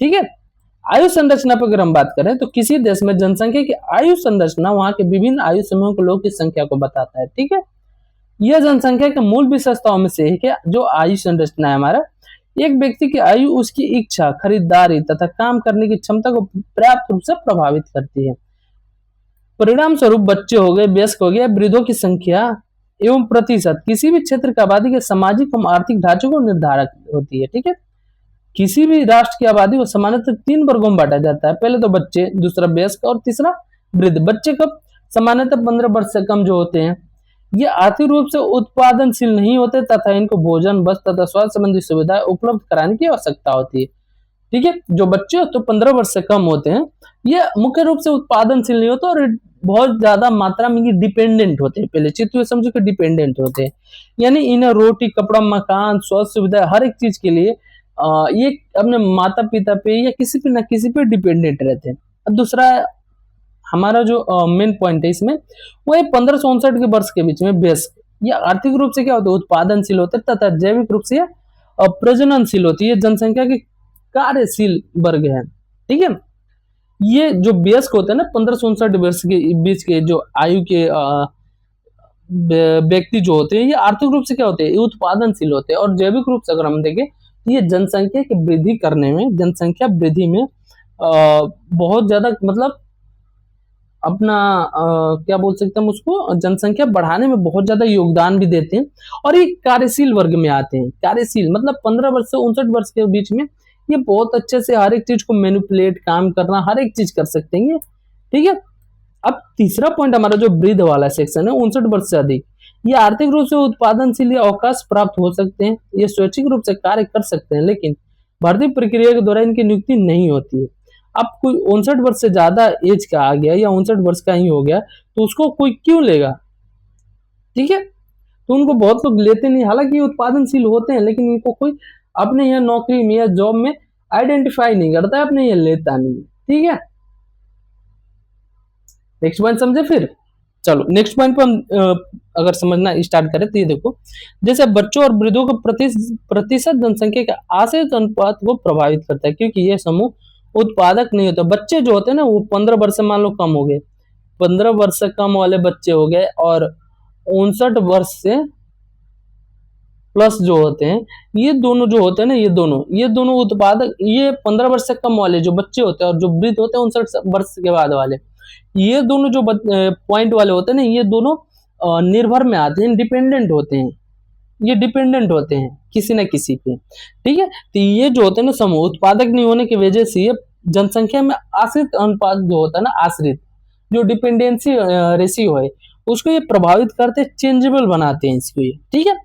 ठीक है। आयु संरचना पर अगर हम बात करें तो किसी देश में जनसंख्या की आयु संरचना वहां के विभिन्न आयु समूहों के लोगों की संख्या को बताता है। ठीक है। यह जनसंख्या के मूल विशेषताओं में से एक है। जो आयु संरचना है हमारा, एक व्यक्ति की आयु उसकी इच्छा, खरीदारी तथा काम करने की क्षमता को पर्याप्त रूप से प्रभावित करती है। परिणाम स्वरूप बच्चे हो गए, वयस्क हो गए, वृद्धों की संख्या एवं प्रतिशत किसी भी क्षेत्र की आबादी के सामाजिक एवं आर्थिक ढांचे को निर्धारक होती है। ठीक है। किसी भी राष्ट्र की आबादी को सामान्यतः 3 वर्गों में बांटा जाता है। पहले तो बच्चे, दूसरा वयस्क और तीसरा वृद्ध। बच्चे कब सामान्यतः 15 वर्ष से कम जो होते हैं, ये आर्थिक रूप से उत्पादनशील नहीं होते तथा इनको भोजन, वस्त्र तथा स्वास्थ्य संबंधी सुविधाएं उपलब्ध कराने की आवश्यकता होती है। ठीक है। जो बच्चे तो 15 वर्ष से कम होते हैं, ये मुख्य रूप से उत्पादनशील नहीं होते और बहुत ज्यादा मात्रा में ये डिपेंडेंट होते हैं। पहले चित्त हुए समझो कि डिपेंडेंट होते हैं, यानी इन्हें रोटी, कपड़ा, मकान, स्वास्थ्य सुविधा, हर एक चीज के लिए ये अपने माता पिता पे या किसी पे ना किसी पे डिपेंडेंट रहते हैं। अब दूसरा हमारा जो मेन पॉइंट है इसमें, वो है 15 से 59 के वर्ष के बीच में वयस्क, या आर्थिक रूप से क्या होता है, उत्पादनशील होते हैं तथा जैविक रूप से प्रजननशील होती है, जनसंख्या की कार्यशील वर्ग है। ठीक है। ये जो वयस्क होते हैं ना, 15 से 59 वर्ष के बीच के जो आयु के व्यक्ति जो होते हैं, ये आर्थिक रूप से क्या होते हैं, उत्पादनशील होते हैं। और जैविक रूप से अगर हम देखें, ये जनसंख्या की वृद्धि करने में, जनसंख्या वृद्धि में बहुत ज्यादा, मतलब अपना क्या बोल सकते हैं उसको, जनसंख्या बढ़ाने में बहुत ज्यादा योगदान भी देते हैं। और ये कार्यशील वर्ग में आते हैं। कार्यशील मतलब 15 वर्ष से 59 वर्ष के बीच में ये बहुत अच्छे से हर एक चीज को मैनिपुलेट, काम करना, हर एक चीज कर सकते हैं। ठीक है। अब तीसरा पॉइंट हमारा जो वृद्ध वाला सेक्शन है, 59 वर्ष से अधिक, ये आर्थिक रूप से उत्पादनशील या अवकाश प्राप्त हो सकते हैं, ये स्वैच्छिक रूप से कार्य कर सकते हैं, लेकिन भर्ती प्रक्रिया के दौरान इनकी नियुक्ति नहीं होती है। अब कोई 59 वर्ष से ज्यादा एज का आ गया या 59 वर्ष का ही हो गया, तो उसको कोई क्यों लेगा? ठीक है। तो उनको बहुत लोग लेते नहीं, हालांकि उत्पादनशील होते हैं, लेकिन इनको कोई अपने यहाँ नौकरी में या जॉब में आइडेंटिफाई नहीं करता है, अपने ये लेता नहीं। ठीक है। नेक्स्ट पॉइंट समझे फिर। चलो नेक्स्ट पॉइंट पर हम अगर समझना स्टार्ट करें तो ये देखो, जैसे बच्चों और वृद्धों को प्रतिशत जनसंख्या का आश्रित अनुपात को प्रभावित करता है, क्योंकि ये समूह उत्पादक नहीं होता। बच्चे जो होते हैं ना, वो 15 वर्ष से मान लो कम हो गए, 15 वर्ष से कम वाले बच्चे हो गए, और 59 वर्ष से प्लस जो होते हैं, ये दोनों जो होते हैं ना, ये दोनों उत्पादक, ये 15 वर्ष से कम वाले जो बच्चे होते हैं और जो वृद्ध होते हैं 59 वर्ष के बाद वाले, ये दोनों जो पॉइंट वाले होते हैं ना, ये दोनों निर्भर में आते हैं, डिपेंडेंट होते हैं। ये डिपेंडेंट होते हैं किसी न किसी पे। ठीक है। तो ये जो होते हैं ना समूह, उत्पादक नहीं होने की वजह से ये जनसंख्या में आश्रित अनुपात जो होता है ना, आश्रित जो डिपेंडेंसी रेशियो है, उसको ये प्रभावित करते, चेंजेबल बनाते हैं इसको ये। ठीक है।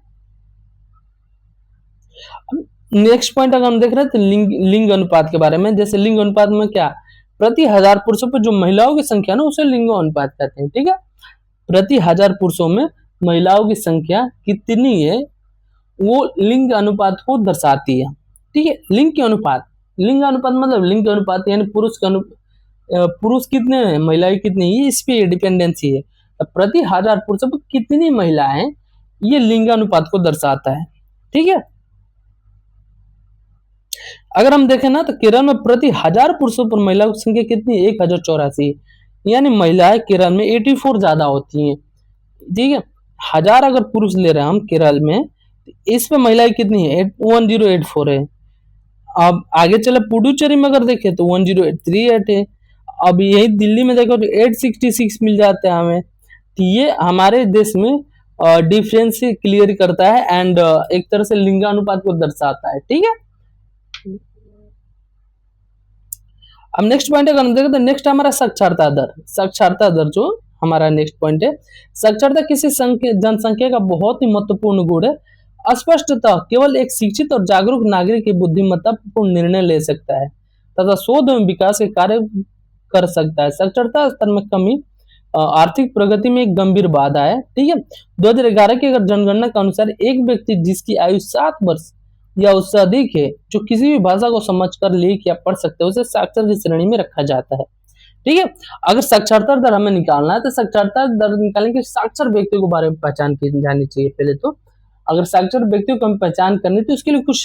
नेक्स्ट पॉइंट अगर हम देख रहे हैं तो लिंग अनुपात के बारे में। जैसे लिंग अनुपात में क्या, प्रति 1000 पुरुषों पर जो महिलाओं की संख्या ना, उसे लिंग अनुपात कहते हैं। ठीक है। प्रति 1000 पुरुषों में महिलाओं की संख्या कितनी है, वो लिंग अनुपात को दर्शाती है। ठीक है। लिंग अनुपात मतलब लिंग अनुपात यानी पुरुष कितने हैं, महिलाएं कितनी, ये इस पे डिपेंडेंसी है। प्रति 1000 पुरुषों पर कितनी महिलाएं, ये लिंग अनुपात को दर्शाता है। ठीक है। अगर हम देखें ना, तो केरल में प्रति 1000 पुरुषों पर महिलाओं की संख्या कितनी है, 1084, यानी महिलाएं केरल में 84 ज्यादा होती हैं। ठीक है। 1000 अगर पुरुष ले रहे हैं हम केरल में, इस पे महिलाएं कितनी है, 1084 है। अब आगे चले पुडुचेरी में अगर देखें तो 1038 है। अब यही दिल्ली में देखो तो 866 मिल जाते हैं हमें। तो ये हमारे देश में डिफरेंस क्लियर करता है एंड एक तरह से लिंगानुपात को दर्शाता है। ठीक है, अब नेक्स्ट पॉइंट अगर हम देखें तो नेक्स्ट हमारा साक्षरता दर। साक्षरता दर जो हमारा नेक्स्ट पॉइंट है, साक्षरता किसी जनसंख्या का बहुत ही महत्वपूर्ण गुण है। अस्पष्टता केवल एक शिक्षित और जागरूक नागरिक की बुद्धिमत्ता पूर्ण निर्णय ले सकता है तथा शोध एवं विकास के कार्य कर सकता है। साक्षरता स्तर में कमी आर्थिक प्रगति में एक गंभीर बाधा है। ठीक है, 2011 की अगर जनगणना के अनुसार एक व्यक्ति जिसकी आयु 7 वर्ष या उससे अधिक है, जो किसी भी भाषा को समझकर लिख या पढ़ सकते हैं, उसे साक्षर की श्रेणी में रखा जाता है। ठीक है, अगर साक्षरता दर हमें निकालना है तो साक्षरता दर निकालने के साक्षर व्यक्तियों के बारे में पहचान की जानी चाहिए। पहले तो अगर साक्षर व्यक्तियों को हम पहचान करनी तो उसके लिए कुछ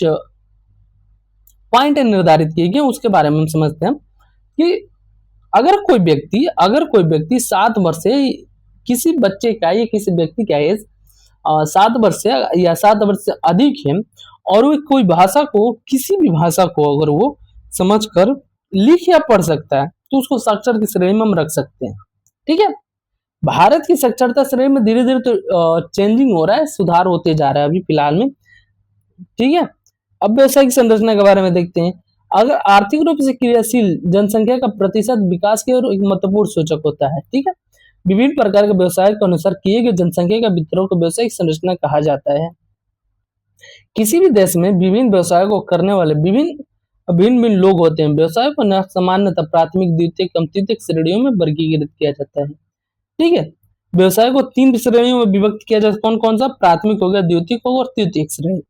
पॉइंट निर्धारित किए गए, उसके बारे में हम समझते हैं कि अगर कोई व्यक्ति 7 वर्ष से किसी बच्चे का या किसी व्यक्ति का एज 7 वर्ष से या 7 वर्ष से अधिक है और वो कोई भाषा को, किसी भी भाषा को अगर वो समझकर लिख या पढ़ सकता है तो उसको साक्षर की श्रेणी में हम रख सकते हैं। ठीक है, भारत की साक्षरता श्रेणी में धीरे धीरे तो चेंजिंग हो रहा है, सुधार होते जा रहा है अभी फिलहाल में। ठीक है, अब व्यवसायिक संरचना के बारे में देखते हैं। अगर आर्थिक रूप से क्रियाशील जनसंख्या का प्रतिशत विकास की ओर एक महत्वपूर्ण सूचक होता है। ठीक है, विभिन्न प्रकार के व्यवसाय के अनुसार किए गए जनसंख्या का वितरण को व्यवसायिक संरचना कहा जाता है। किसी भी देश में विभिन्न व्यवसायों को करने वाले भिन्न भिन्न लोग होते हैं। व्यवसाय को सामान्यतः प्राथमिक, द्वितीयक, तृतीयक श्रेणियों में वर्गीकृत किया जाता है। ठीक है, व्यवसाय को 3 श्रेणियों में विभक्त किया जाता है। कौन कौन सा? प्राथमिक हो गया, द्वितीयक हो गया और तृतीयक श्रेणी।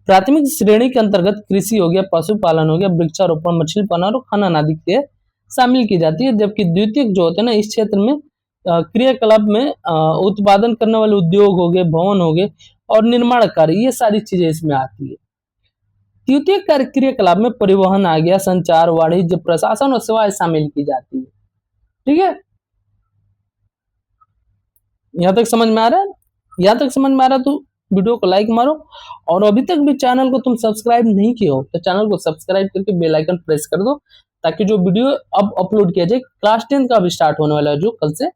प्राथमिक श्रेणी के अंतर्गत कृषि हो गया, पशुपालन हो गया, वृक्षारोपण, मछली पालन और खनन आदि के शामिल की जाती है। जबकि द्वितीयक जो होते हैं ना, इस क्षेत्र में क्रियाकलाप में उत्पादन करने वाले उद्योग हो गए, भवन हो गए और निर्माण कार्य, ये सारी चीजें इसमें आती है। तृतीय कार्य क्रियाकलाप में परिवहन आ गया, संचार, वाणिज्य, प्रशासन और सेवाएं शामिल की जाती है। ठीक है, यहां तक समझ में आ रहा है? यहां तक समझ में आ रहा तो वीडियो को लाइक मारो, और अभी तक भी चैनल को तुम सब्सक्राइब नहीं किए हो तो चैनल को सब्सक्राइब करके बेल आइकन प्रेस कर दो, ताकि जो वीडियो अब अपलोड किया जाए, क्लास 10 का भी स्टार्ट होने वाला है, जो कल से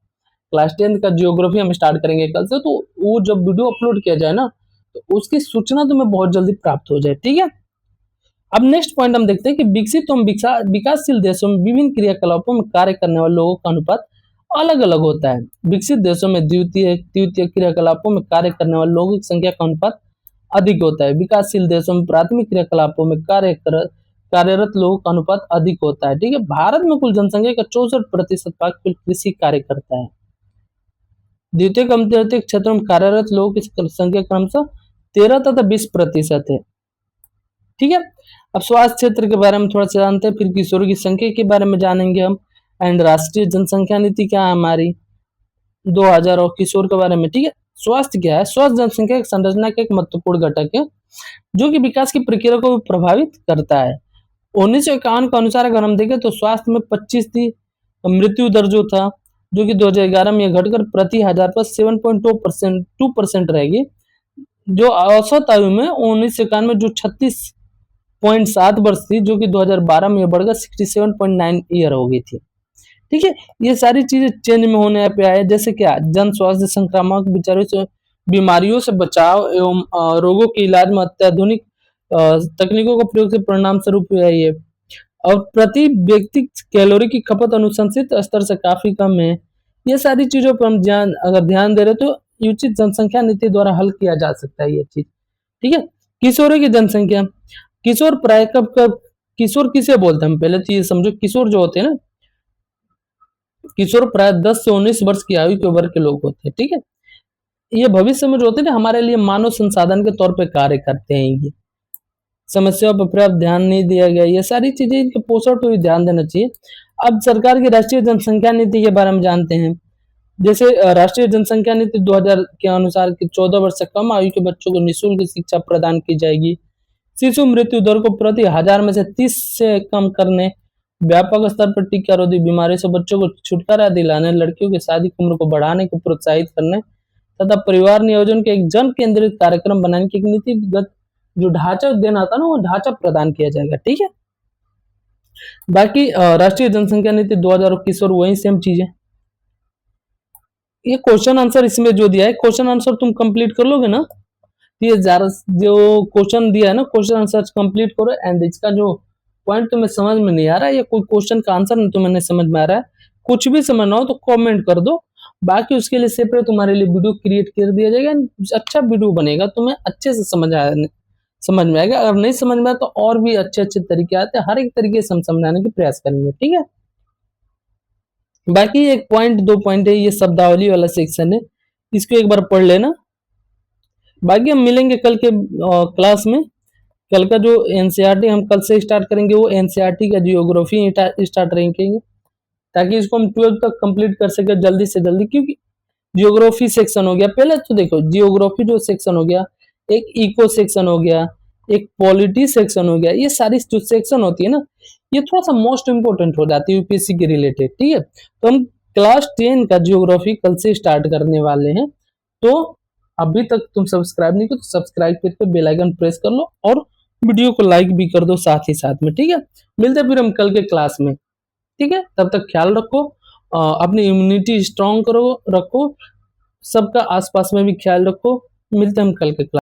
क्लास 10 का जियोग्राफी हम स्टार्ट करेंगे कल से, तो वो जब वीडियो अपलोड किया जाए ना तो उसकी सूचना तुम्हें बहुत जल्दी प्राप्त हो जाए। ठीक है, अब नेक्स्ट पॉइंट हम देखते हैं कि विकसित एवं विकासशील देशों में विभिन्न क्रियाकलापों में कार्य करने वाले लोगों का अनुपात अलग अलग होता है। विकसित देशों में द्वितीय तृतीय क्रियाकलापों में कार्य करने वाले लोगों की संख्या का अनुपात अधिक होता है। विकासशील देशों में प्राथमिक क्रियाकलापों में कार्यरत लोगों का अनुपात अधिक होता है। ठीक है, भारत में कुल जनसंख्या का 64% भाग कृषि कार्य करता है। द्वितीय तृतीय क्षेत्रों में कार्यरत लोगों की संख्या क्रमशः 13 तथा 20% है। ठीक है, अब स्वास्थ्य क्षेत्र के बारे में थोड़ा सा जानते हैं, फिर किशोरों की संख्या के बारे में जानेंगे हम, एंड राष्ट्रीय जनसंख्या नीति क्या है हमारी 2000 और किशोर के बारे में। ठीक है, स्वास्थ्य क्या है? स्वास्थ्य जनसंख्या संरचना का एक महत्वपूर्ण घटक है जो कि विकास की प्रक्रिया को प्रभावित करता है। 1951 के अनुसार अगर हम देखें तो स्वास्थ्य में 25 थी मृत्यु दर जो था, जो कि 2011 में घटकर प्रति हजार पर 7.2% रहेगी। जो औसत आयु में 1991 में जो 36.7 वर्ष थी, जो कि 2012 में बढ़कर 67.9 ईयर हो गई थी। ठीक है, ये सारी चीजें चेंज में होने पे आए, जैसे क्या जन स्वास्थ्य, संक्रामक बीमारियों से बचाव एवं रोगों के इलाज में अत्याधुनिक तकनीकों का प्रयोग से परिणाम स्वरूप ये और प्रति व्यक्ति कैलोरी की खपत अनुशंसित स्तर से काफी कम है। ये सारी चीजों पर हम अगर ध्यान दे रहे तो उचित जनसंख्या नीति द्वारा हल किया जा सकता है ये चीज। ठीक है, किशोरों की जनसंख्या, किशोर प्राय कब किशोर किसे बोलते हैं हम पहले तो ये समझो। किशोर जो होते हैं ना, किशोर प्राय 10 से 19 वर्ष की आयु के वर्ग के लोग होते हैं। ठीक है, ये भविष्य में जो होते हैं ना हमारे लिए मानव संसाधन के तौर पे कार्य करते हैं। ये समस्याओं पर पर्याप्त ध्यान नहीं दिया गया, ये सारी चीजें इनके पोषण पर भी ध्यान देना चाहिए। अब सरकार की राष्ट्रीय जनसंख्या नीति के बारे में जानते हैं। जैसे राष्ट्रीय जनसंख्या नीति 2000 के अनुसार कि 14 वर्ष से कम आयु के बच्चों को निःशुल्क शिक्षा प्रदान की जाएगी। शिशु मृत्यु दर को प्रति हजार में से 30 से कम करने, व्यापक स्तर पर टीकारोधी बीमारी से बच्चों को छुटकारा दिलाने, लड़कियों की शादी की उम्र को बढ़ाने को प्रोत्साहित करने तथा परिवार नियोजन के एक जन केंद्रित कार्यक्रम बनाने की नीतिगत जो ढांचा देना था ना, वो ढांचा प्रदान किया जाएगा। ठीक है, बाकी राष्ट्रीय जनसंख्या नीति 2021 और वही सेम चीज है। ये क्वेश्चन आंसर इसमें जो दिया है, क्वेश्चन आंसर तुम कंप्लीट कर लोगे ना, तो ये ज्यादा जो क्वेश्चन दिया है ना, क्वेश्चन आंसर कंप्लीट करो। एंड इसका जो पॉइंट तुम्हें समझ में नहीं आ रहा है या कोई क्वेश्चन का आंसर नहीं तुम्हें समझ में आ रहा है, कुछ भी समझ ना हो तो कमेंट कर दो। बाकी उसके लिए सेपरेट तुम्हारे लिए वीडियो क्रिएट कर दिया जाएगा, अच्छा वीडियो बनेगा, तुम्हें अच्छे से समझ में आएगा। अगर नहीं समझ में आए तो और भी अच्छे अच्छे तरीके आते हैं, हर एक तरीके से हम समझाने की प्रयास करेंगे, ठीक है। बाकी एक पॉइंट 2 पॉइंट है, ये शब्दावली वाला सेक्शन है, इसको एक बार पढ़ लेना। बाकी हम मिलेंगे कल के क्लास में। कल का जो एनसीईआरटी हम कल से स्टार्ट करेंगे, वो एनसीईआरटी का जियोग्राफी स्टार्ट करेंगे, ताकि इसको हम 12 तक कंप्लीट कर सके जल्दी से जल्दी। क्योंकि जियोग्राफी सेक्शन हो गया, पहले तो देखो जियोग्राफी जो सेक्शन हो गया, एक इको सेक्शन हो गया, एक पॉलिटी सेक्शन हो गया, ये सारी जो सेक्शन होती है ना, ये थोड़ा सा मोस्ट इंपोर्टेंट हो जाती है यूपीएससी के रिलेटेड, ठीक है। तो हम क्लास 10 का जियोग्राफी कल से स्टार्ट करने वाले हैं। तो अभी तक तुम सब्सक्राइब नहीं किया तो सब्सक्राइब करके बेल आइकन प्रेस कर लो और वीडियो को लाइक भी कर दो साथ ही साथ में, ठीक है। मिलते हैं फिर हम कल के क्लास में, ठीक है। तब तक ख्याल रखो, अपनी इम्यूनिटी स्ट्रांग करो रखो, सबका आसपास में भी ख्याल रखो। मिलते हैं हम कल के क्लास।